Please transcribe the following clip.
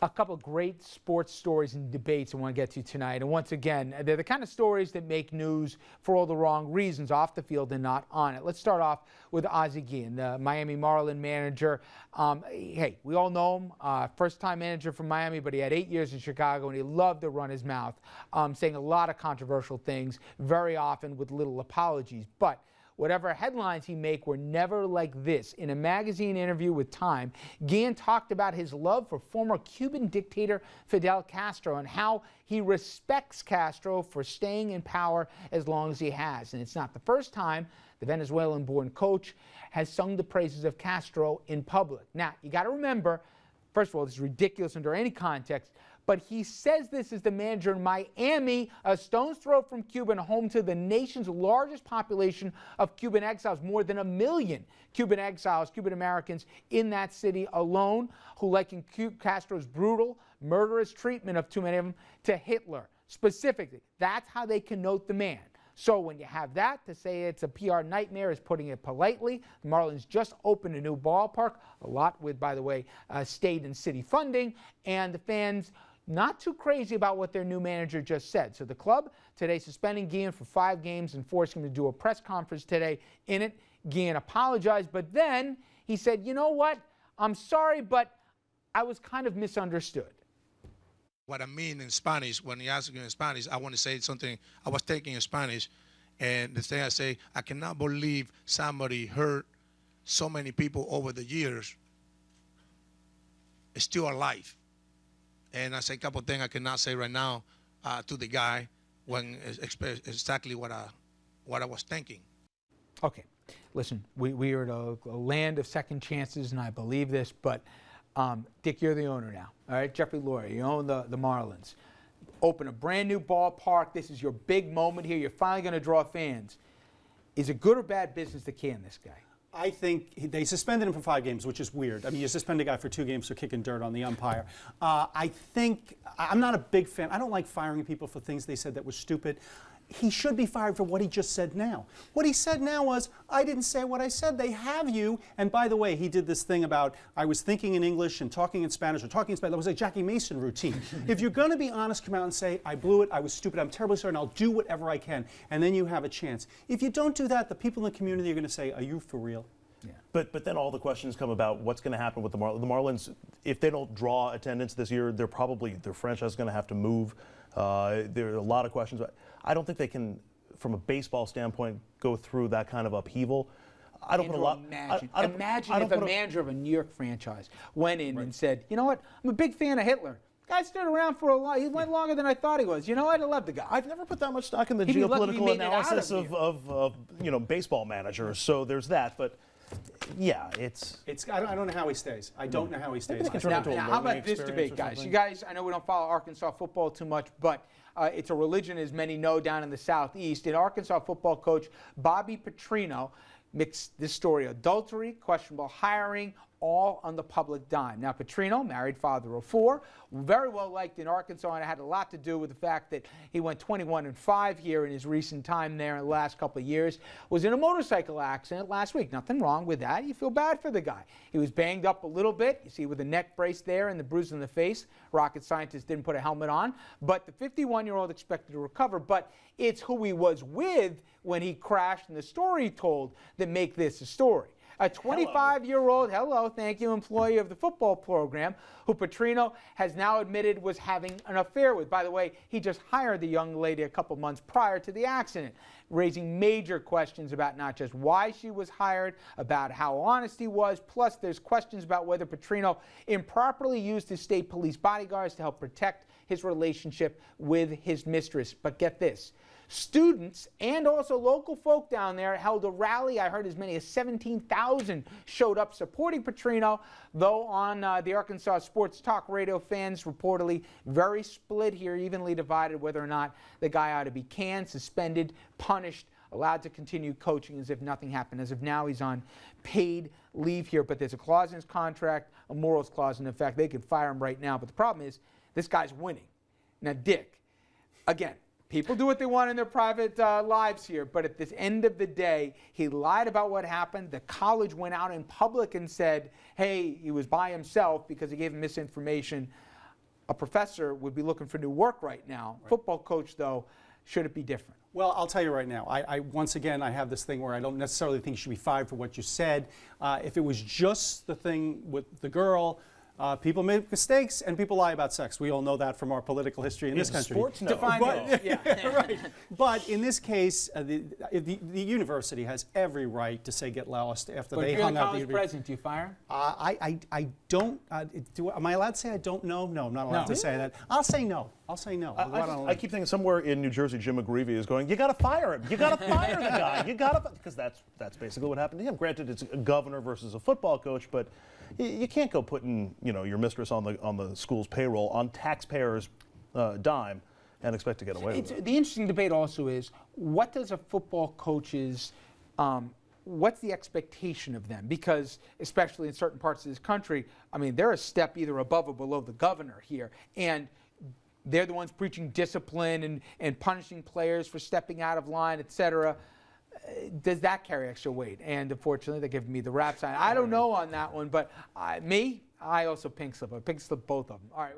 A couple of great sports stories and debates I want to get to tonight. And once again, they're the kind of stories that make news for all the wrong reasons, off the field and not on it. Let's start off with Ozzie Guillen, the Miami Marlin manager. Hey, we all know him, first-time manager from Miami, but he had 8 years in Chicago, and he loved to run his mouth, saying a lot of controversial things, very often with little apologies. But whatever headlines he make were never like this. In a magazine interview with Time, Guillen talked about his love for former Cuban dictator Fidel Castro and how he respects Castro for staying in power as long as he has. And it's not the first time the Venezuelan-born coach has sung the praises of Castro in public. Now, you got to remember, first of all, this is ridiculous under any context, but he says this is the manager in Miami, a stone's throw from Cuba and home to the nation's largest population of Cuban exiles, more than 1 million Cuban exiles, Cuban Americans in that city alone, who liken Castro's brutal, murderous treatment of too many of them to Hitler. Specifically, that's how they connote the man. So when you have that, to say it's a PR nightmare is putting it politely. The Marlins just opened a new ballpark, a lot with, by the way, state and city funding, and the fans not too crazy about what their new manager just said. So the club today suspending Guillen for 5 games and forcing him to do a press conference today. In it, Guillen apologized, but then he said, you know what, I'm sorry, but I was kind of misunderstood. What I mean in Spanish, when he asked me in Spanish, I want to say something. I was thinking in Spanish, and the thing I say, I cannot believe somebody hurt so many people over the years is still alive. And I say a couple of things I cannot say right now to the guy when exactly what I was thinking. Okay, listen, we are at a land of second chances, and I believe this, but Dick, you're the owner now, all right? Jeffrey Loria, you own the Marlins. Open a brand new ballpark. This is your big moment here. You're finally going to draw fans. Is it good or bad business to can this guy? I think they suspended him for 5 games, which is weird. I mean, you suspend a guy for 2 games for kicking dirt on the umpire. I think, I'm not a big fan. I don't like firing people for things they said that were stupid. He should be fired for what he just said now. What he said now was, I didn't say what I said. They have you. And by the way, he did this thing about, I was thinking in English and talking in Spanish or talking in Spanish. That was a Jackie Mason routine. If you're going to be honest, come out and say, I blew it, I was stupid, I'm terribly sorry, and I'll do whatever I can. And then you have a chance. If you don't do that, the people in the community are going to say, are you for real? Yeah. But then all the questions come about what's going to happen with the Marlins. The Marlins, if they don't draw attendance this year, their franchise is going to have to move. There are a lot of questions. I don't think they can, from a baseball standpoint, go through that kind of upheaval. I don't put a lot. Imagine if a manager of a New York franchise went in and said, you know what, I'm a big fan of Hitler. Guy stood around for a while. He went longer than I thought he was. You know what? I love the guy. I've never put that much stock in the geopolitical analysis of baseball managers. So there's that. But yeah, I don't know how he stays. I don't know how he stays. Now, how about this debate, guys? You guys, I know we don't follow Arkansas football too much, but it's a religion, as many know, down in the Southeast. And Arkansas football coach Bobby Petrino mixed this story: adultery, questionable hiring, all on the public dime. Now, Petrino, married, father of 4, very well liked in Arkansas, and it had a lot to do with the fact that he went 21-5 here in his recent time there in the last couple of years. Was in a motorcycle accident last week. Nothing wrong with that. You feel bad for the guy. He was banged up a little bit. You see with the neck brace there and the bruise in the face. Rocket scientists didn't put a helmet on. But the 51-year-old expected to recover. But it's who he was with when he crashed and the story he told that make this a story. A 25-year-old, thank you, employee of the football program, who Petrino has now admitted was having an affair with. By the way, he just hired the young lady a couple months prior to the accident, raising major questions about not just why she was hired, about how honest he was, plus there's questions about whether Petrino improperly used his state police bodyguards to help protect his relationship with his mistress. But get this. Students and also local folk down there held a rally. I heard as many as 17,000 showed up supporting Petrino, though on the Arkansas Sports Talk Radio, fans reportedly very split here, evenly divided whether or not the guy ought to be canned, suspended, punished, allowed to continue coaching as if nothing happened. As of now, he's on paid leave here, but there's a clause in his contract, a morals clause, and in fact, they could fire him right now. But the problem is, this guy's winning. Now, Dick, again, people do what they want in their private lives here, but at the end of the day, he lied about what happened. The college went out in public and said, hey, he was by himself because he gave him misinformation. a professor would be looking for new work right now. Right. Football coach, though, should it be different? Well, I'll tell you right now. Once again, I have this thing where I don't necessarily think you should be fired for what you said. If it was just the thing with the girl, people make mistakes and people lie about sex. We all know that from our political history in this country. Sports, no. Define those. Yeah. Right. But in this case, the university has every right to say get lost after But they if you're hung the out college president, do you fire him? I don't. Am I allowed to say I don't know? No, I'm not allowed to say that. I'll say no. I'll say no. I keep thinking somewhere in New Jersey, Jim McGreevey is going, you got to fire him. You got to fire the guy. You got to, because that's basically what happened to him. Granted, it's a governor versus a football coach, but you can't go putting your mistress on the school's payroll on taxpayers' dime and expect to get away with it. The interesting debate also is, what does a football coach's what's the expectation of them? Because especially in certain parts of this country, I mean, they're a step either above or below the governor here, and they're the ones preaching discipline and punishing players for stepping out of line, etc. Does that carry extra weight? And unfortunately, they're giving me the rap sign. I don't know on that one, but I also pink slip. I pink slip both of them. All right.